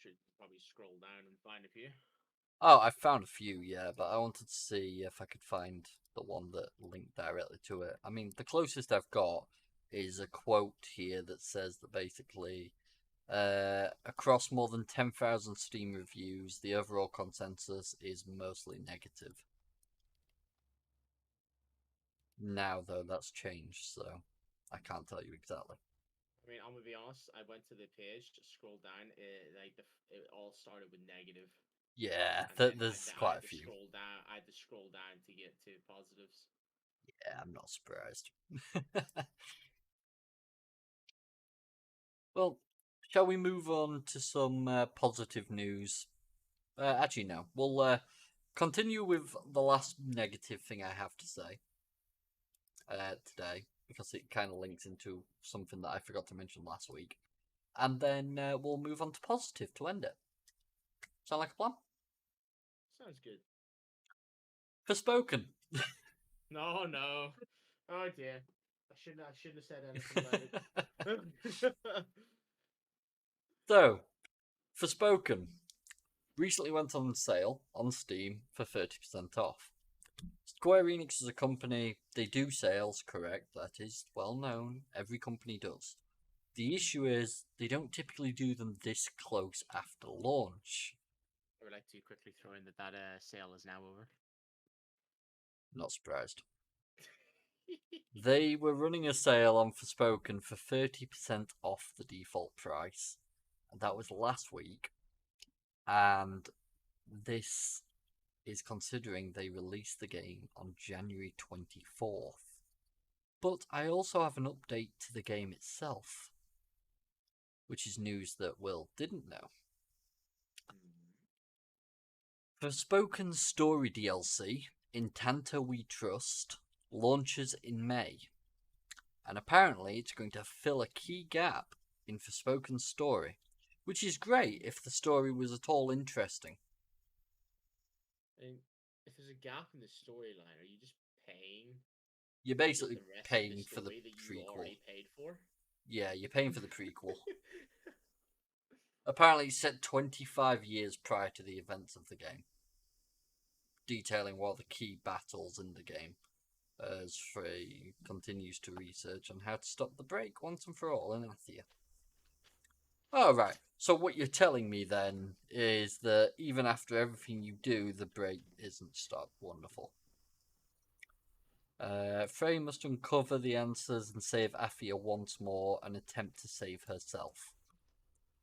Should probably scroll down and find a few. Oh, I found a few, yeah, but I wanted to see if I could find the one that linked directly to it. I mean, the closest I've got is a quote here that says that basically, across more than 10,000 Steam reviews, the overall consensus is mostly negative. Now, though, that's changed, so I can't tell you exactly. I mean, I'm gonna be honest. I went to the page, just scrolled down. It all started with negative. Yeah, there's quite a few. I had to scroll down to get to positives. Yeah, I'm not surprised. Well, shall we move on to some positive news? Actually, no. We'll continue with the last negative thing I have to say today, because it kind of links into something that I forgot to mention last week. And then we'll move on to positive to end it. Sound like a plan? Sounds good. Forspoken. No. Oh dear. I shouldn't have said anything about it. So, Forspoken recently went on sale on Steam for 30% off. Square Enix is a company, they do sales, correct, that is well known, every company does. The issue is, they don't typically do them this close after launch. I would like to quickly throw in that sale is now over. Not surprised. They were running a sale on Forspoken for 30% off the default price. And that was last week. And this is considering they released the game on January 24th. But I also have an update to the game itself, which is news that Will didn't know. Forspoken Story DLC, In Tanto We Trust, launches in May. And apparently it's going to fill a key gap in Forspoken's story, which is great if the story was at all interesting. And if there's a gap in the storyline, are you just paying You're for basically the rest paying of the for the story that you prequel. already paid for? Yeah, you're paying for the prequel. Apparently it's set 25 years prior to the events of the game, detailing what are the key battles in the game, as Frey continues to research on how to stop the break once and for all in Athia. Alright, so what you're telling me then is that even after everything you do, the break isn't stopped. Wonderful. Frey must uncover the answers and save Athia once more and attempt to save herself.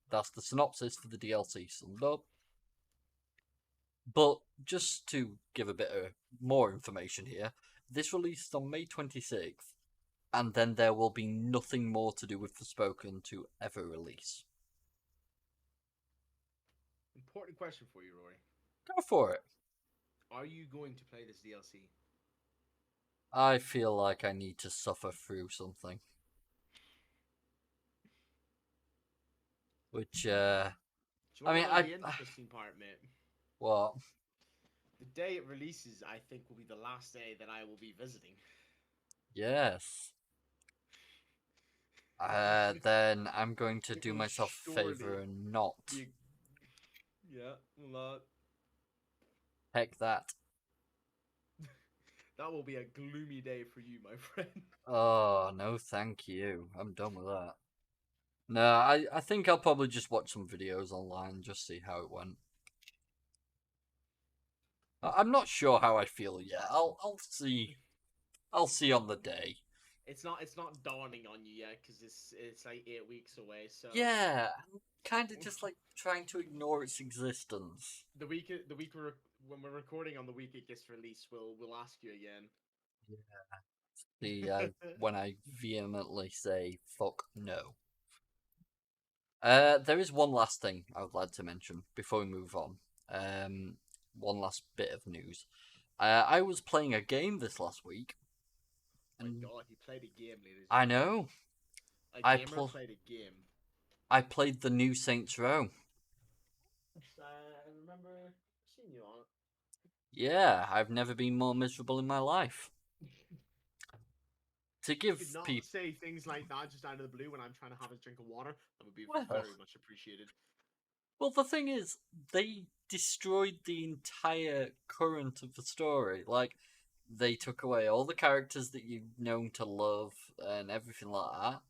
That's the synopsis for the DLC summed up. But just to give a bit of more information here, this released on May 26th, and then there will be nothing more to do with Forspoken to ever release. Important question for you, Rory. Go for it. Are you going to play this DLC? I feel like I need to suffer through something. Which, Do you I want mean, to know the interesting part, mate? What? The day it releases, I think, will be the last day that I will be visiting. Yes. Then I'm going to It do will myself a favour surely and not. Yeah, well, Heck that. that will be a gloomy day for you, my friend. Oh, no thank you. I'm done with that. No, I think I'll probably just watch some videos online and just see how it went. I'm not sure how I feel yet. I'll see. I'll see on the day. It's not dawning on you yet because it's like 8 weeks away. So Yeah, I'm kind of just like trying to ignore its existence. the week when we're recording on the week it gets released, we'll ask you again. When I vehemently say fuck no. There is one last thing I would like to mention before we move on. One last bit of news. I was playing a game this last week. Oh my God, you played a game, ladies. I know. A gamer played a game. I played the new Saints Row. I remember seeing you on it. Yeah, I've never been more miserable in my life. To give You could not people, say things like that just out of the blue when I'm trying to have a drink of water. That would be Well. very much appreciated. well, the thing is, they destroyed the entire current of the story. Like, they took away all the characters that you've known to love and everything like that.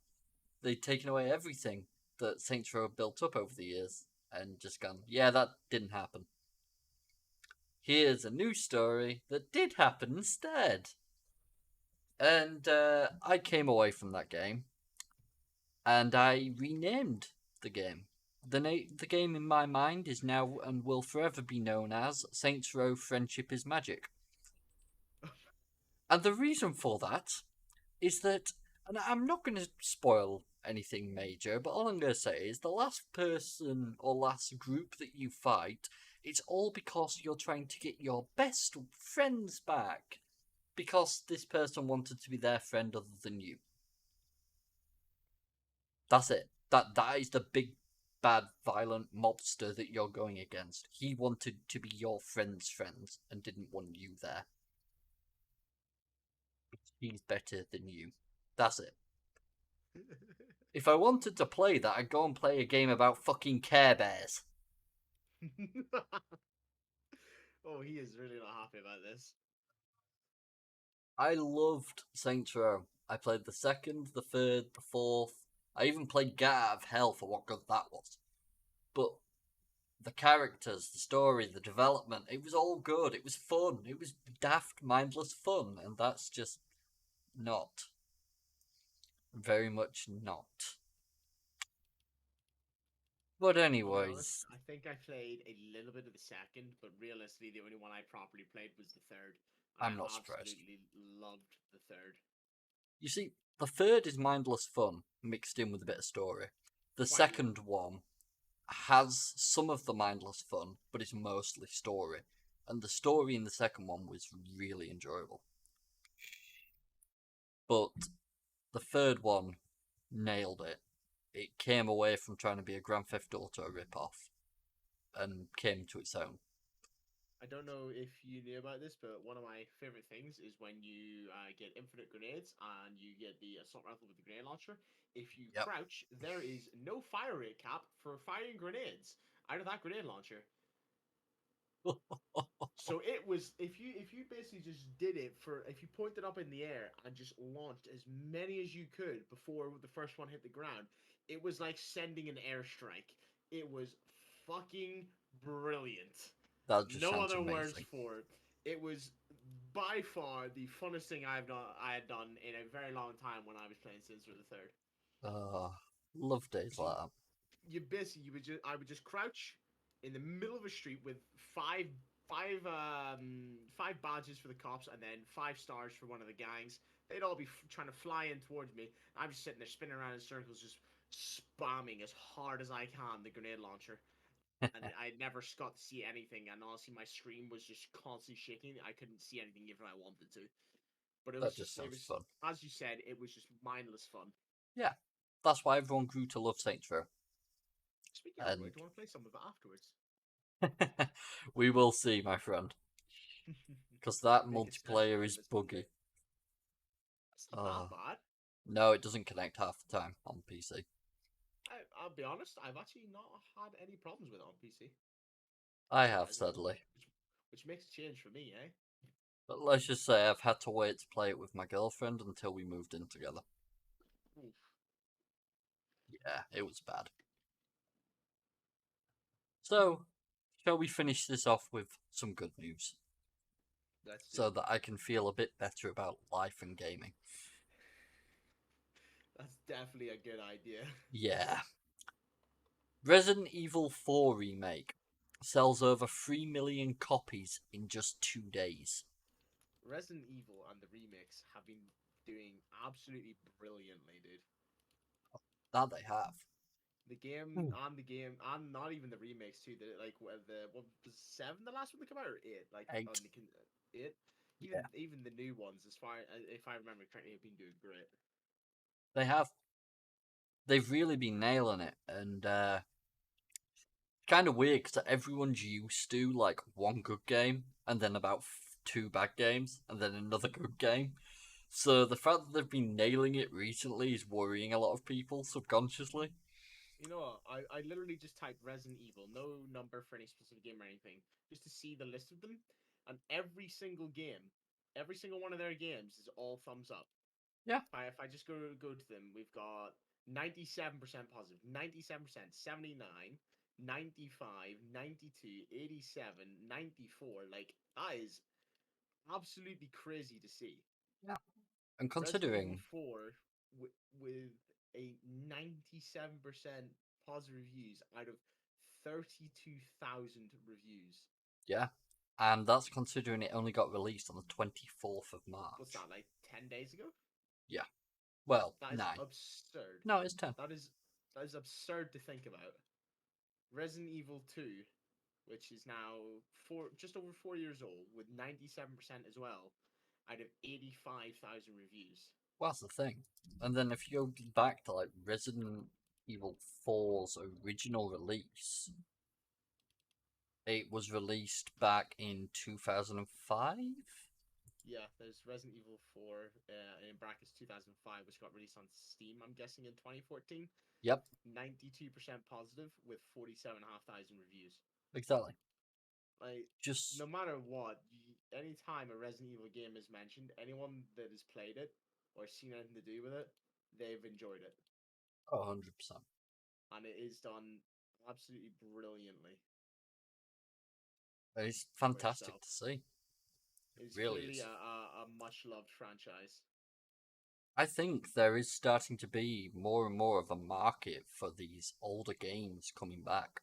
They'd taken away everything that Saints Row built up over the years and just gone, yeah, that didn't happen. Here's a new story that did happen instead. And I came away from that game and I renamed the game. The game in my mind is now and will forever be known as Saints Row Friendship is Magic. And the reason for that is that, and I'm not going to spoil anything major, but all I'm going to say is the last person or last group that you fight, it's all because you're trying to get your best friends back. Because this person wanted to be their friend other than you. That's it. That is the big, bad, violent mobster that you're going against. He wanted to be your friend's friends and didn't want you there. He's better than you. That's it. If I wanted to play that, I'd go and play a game about fucking Care Bears. Oh, he is really not happy about this. I loved Saints Row. I played the second, the third, the fourth. I even played Get Out of Hell for what good that was. But the characters, the story, the development, it was all good. It was fun. It was daft, mindless fun. And that's just not. Very much not. But I'll be anyways, honest, I think I played a little bit of the second, but realistically, the only one I properly played was the third. And I'm not I surprised. absolutely loved the third. You see, the third is mindless fun mixed in with a bit of story. The Quite second one has some of the mindless fun, but it's mostly story. And the story in the second one was really enjoyable. But the third one nailed it. It came away from trying to be a Grand Theft Auto rip-off and came to its own. I don't know if you knew about this, but one of my favorite things is when you get infinite grenades and you get the assault rifle with the grenade launcher. If you Yep. crouch, there is no fire rate cap for firing grenades out of that grenade launcher. So it was if you basically just did it for if you pointed up in the air and just launched as many as you could before the first one hit the ground, it was like sending an airstrike. It was fucking brilliant. That just No sounds other amazing. words for it. It was by far the funnest thing I had done in a very long time when I was playing Sinister the Third. Love days like that. I would just crouch in the middle of a street with five badges for the cops and then 5 stars for one of the gangs. They'd all be trying to fly in towards me. I'm just sitting there spinning around in circles, just spamming as hard as I can the grenade launcher. And I never got to see anything, and honestly, my screen was just constantly shaking. I couldn't see anything even if I wanted to. But it That was just it sounds was, fun. as you said, it was just mindless fun. Yeah, that's why everyone grew to love Saints Row. Speaking of And- which, do you want to play some of it afterwards? We will see, my friend, because that Make a session multiplayer out is of it someday. buggy. That's not that bad. No, it doesn't connect half the time on PC. I'll be honest, I've actually not had any problems with it on PC. I have, Surprisingly. sadly. Which makes a change for me, eh? But let's just say I've had to wait to play it with my girlfriend until we moved in together. Oof. Yeah, it was bad. So, shall we finish this off with some good news? Let's do So it. that I can feel a bit better about life and gaming. That's definitely a good idea. Yeah. Resident Evil 4 Remake sells over 3 million copies in just 2 days. Resident Evil and the remakes have been doing absolutely brilliantly, dude. That they have. The game and not even the remakes too. The what was 7 the last one to come out or 8? Like 8. on the 8. Even the new ones, as far if I remember correctly, have been doing great. They have. They've really been nailing it, and kind of weird because everyone's used to like one good game and then about 2 bad games and then another good game. So the fact that they've been nailing it recently is worrying a lot of people subconsciously. You know what? I literally just typed Resident Evil, no number for any specific game or anything, just to see the list of them, and every single one of their games is all thumbs up. Yeah. If I just go to them, we've got 97% positive, 97%, 79, 95, 92, 87, 94. Like, that is absolutely crazy to see. Yeah. And Resident considering Evil 4 with a 97% positive reviews out of 32,000 reviews. yeah, and that's considering it only got released on the 24th of March. What's that, like 10 days ago? Well, That is 9. absurd. No, it's 10. That is absurd to think about. Resident Evil 2, which is now just over 4 years old, with 97% as well, out of 85,000 reviews. Well, that's the thing. And then if you go back to like Resident Evil 4's original release, it was released back in 2005. Yeah, there's Resident Evil 4 in brackets 2005, which got released on Steam, I'm guessing, in 2014. Yep, 92% positive with 47,500 reviews. exactly. Like, Just no matter what, anytime a Resident Evil game is mentioned, anyone that has played it or seen anything to do with it, they've enjoyed it. 100%. And it is done absolutely brilliantly. It's fantastic itself. to see. It's really clearly is. a much-loved franchise. I think there is starting to be more and more of a market for these older games coming back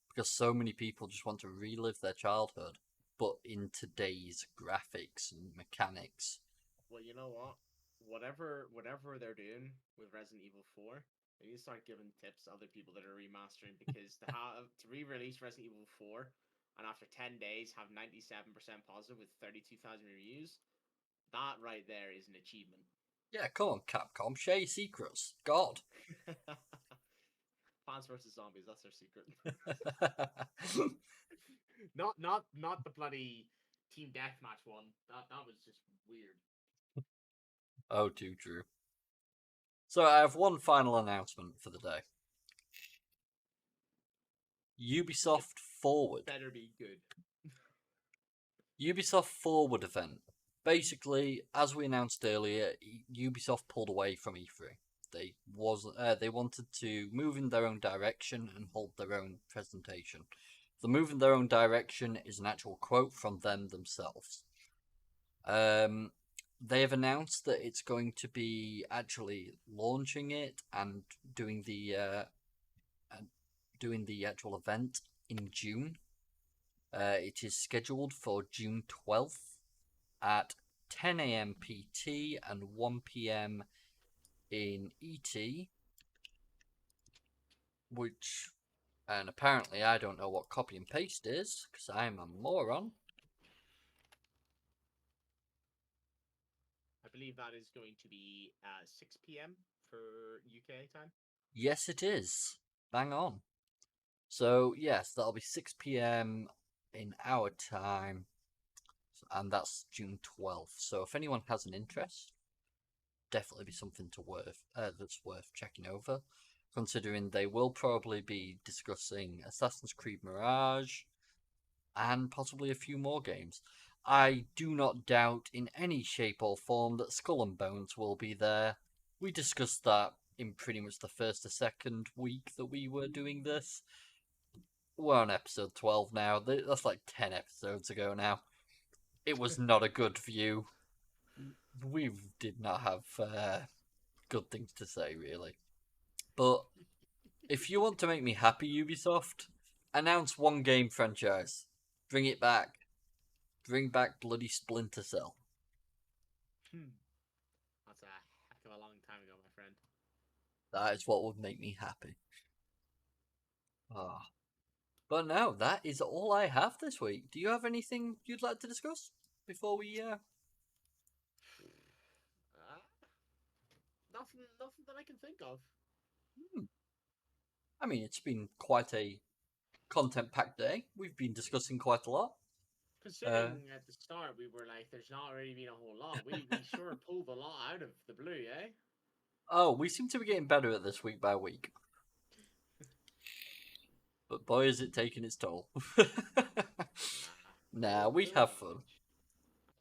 because so many people just want to relive their childhood, but in today's graphics and mechanics. Well, you know what? Whatever they're doing with Resident Evil 4, they need to start giving tips to other people that are remastering because to re-release Resident Evil 4 and after 10 days have 97% positive with 32,000 reviews, that right there is an achievement. Yeah, come on, Capcom, share your secrets. God. Plants vs Zombies, that's their secret. Not the bloody team deathmatch one. That was just weird. Oh, too true. So I have one final announcement for the day. Ubisoft Forward. Better be good. Ubisoft Forward event. Basically, as we announced earlier, Ubisoft pulled away from E3. They wanted to move in their own direction and hold their own presentation. The move in their own direction is an actual quote from them themselves. They have announced that it's going to be actually launching it and doing the actual event in June. It is scheduled for June 12th at 10 a.m. PT and 1 p.m. in ET, and apparently I don't know what copy and paste is, because I'm a moron. I believe that is going to be 6 p.m. for UK time. Yes, it is. Bang on. So, yes, that'll be 6 p.m. in our time, and that's June 12th. So, if anyone has an interest, definitely be something that's worth checking over, considering they will probably be discussing Assassin's Creed Mirage and possibly a few more games. I do not doubt in any shape or form that Skull and Bones will be there. We discussed that in pretty much the first or second week that we were doing this. We're on episode 12 now. That's like 10 episodes ago now. It was not a good view. We did not have good things to say, really. But if you want to make me happy, Ubisoft, announce one game franchise. Bring it back. Bring back bloody Splinter Cell. That's a heck of a long time ago, my friend. That is what would make me happy. Ah. But no, that is all I have this week. Do you have anything you'd like to discuss before we Nothing that I can think of. I mean, it's been quite a content-packed day. We've been discussing quite a lot. Considering at the start we were like, there's not really been a whole lot. We sure pulled a lot out of the blue, eh? Oh, we seem to be getting better at this week by week. But boy, is it taking its toll. Nah, we have fun.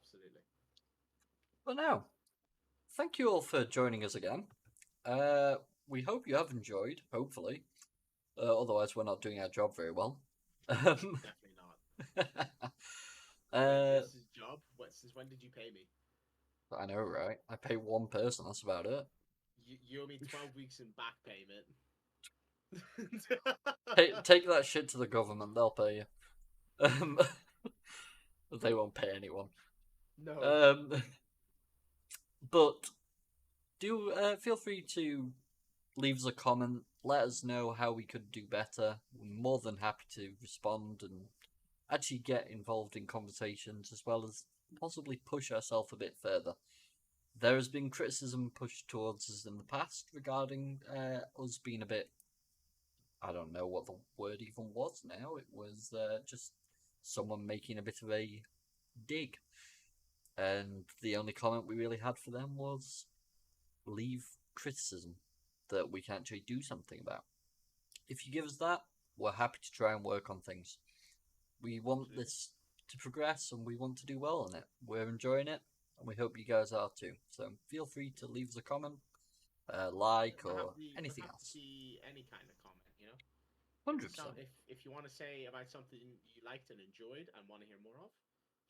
Absolutely. But now, thank you all for joining us again. We hope you have enjoyed, hopefully. Otherwise, we're not doing our job very well. Definitely not. This is job. Since when did you pay me? I know, right? I pay one person, that's about it. You owe me 12 weeks in back payment. Take that shit to the government, they'll pay you. They won't pay anyone. No. But do feel free to leave us a comment. Let us know how we could do better. We're more than happy to respond and actually get involved in conversations as well as possibly push ourselves a bit further. There has been criticism pushed towards us in the past regarding us being a bit, I don't know what the word even was now. It was just someone making a bit of a dig. And the only comment we really had for them was leave criticism that we can actually do something about. If you give us that, we're happy to try and work on things. We want this to progress and we want to do well on it. We're enjoying it and we hope you guys are too. So feel free to leave us a comment, like, or anything else. See any kind of comment, you know? 100%. If you want to say about something you liked and enjoyed and want to hear more of,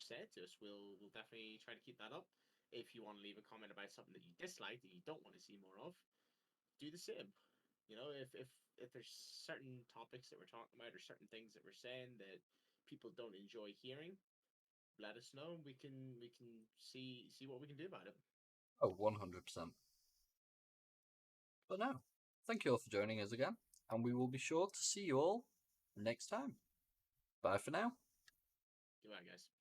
say it to us. We'll definitely try to keep that up. If you want to leave a comment about something that you dislike that you don't want to see more of, do the same. You know, if there's certain topics that we're talking about or certain things that we're saying that people don't enjoy hearing, let us know. We can see what we can do about it. Oh, 100%. But no, thank you all for joining us again, and we will be sure to see you all next time. Bye for now. Goodbye, guys.